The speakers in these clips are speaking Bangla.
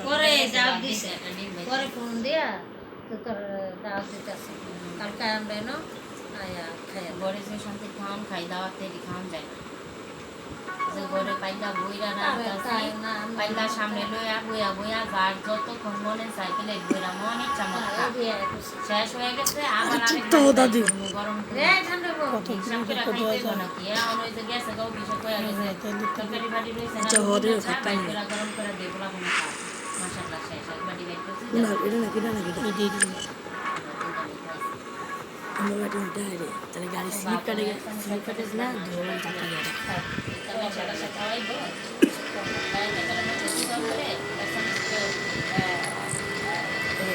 পরে দাওয়াত দিছে পরে ফোন দিয়া তো তোর দাওয়াত দিতেছে কালকে আমরা এনো আয়া খাইয়া ঘরে যে শান্তি খাওয়ান খাই দাওয়াতে খাওয়ান যায় না যে ঘরে পাইলা বইরা না পাইলা সামনে লইয়া বইয়া বইয়া যার যতক্ষণ মনে চাই পেলে বইরা মনে চমৎকার শেষ হয়ে গেছে আবার আরেক গরম করে হিসাব করে খাইতে নাকি এখন ওই যে গেছে গো বিষয় কয়া গেছে তরকারি বাড়ি রয়েছে না গরম করে দিয়ে বলা কোনো খাও মাশাআল্লাহ শেষ একবার ডিভাইড করছি না এটা না আমরা বাড়ি উঠে রে তাহলে গাড়ি স্লিপ কাটে না ধরে টাকা দিয়ে তবে সাদা সাদা খাওয়াইবো বাইরে করে মতো কিছু করে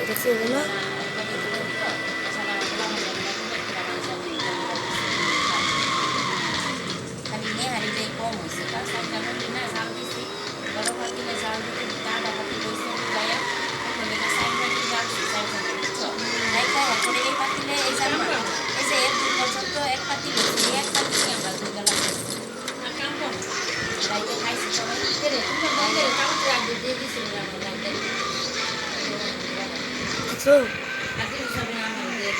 এটা সে হলো খালি নিয়ে হারিতে কম হয়েছে তার সব কেমন দিন না চাল দিচ্ছি বড় ভাত দিলে চাল দিতে টাকা পাতি বসে যাইয়া ওখানে সাইড পাতি রাখছি সাইড পাতি বুঝছো তাই খাওয়া করে এই পাতিলে এই চাল এই যে এক 2 পর্যন্ত এক পাতি বসে এক পাতি আমরা দুই বেলা কাম করছি রাইতে খাইছি সবাই রে তুমি মনে কাউন্ট রাখবে দিয়ে দিছিল আমরা রাইতে সো আজকে সব আমরা দিয়ে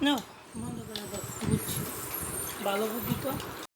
না মন্দ করে দাও বুঝছি ভালো বুদ্ধি তো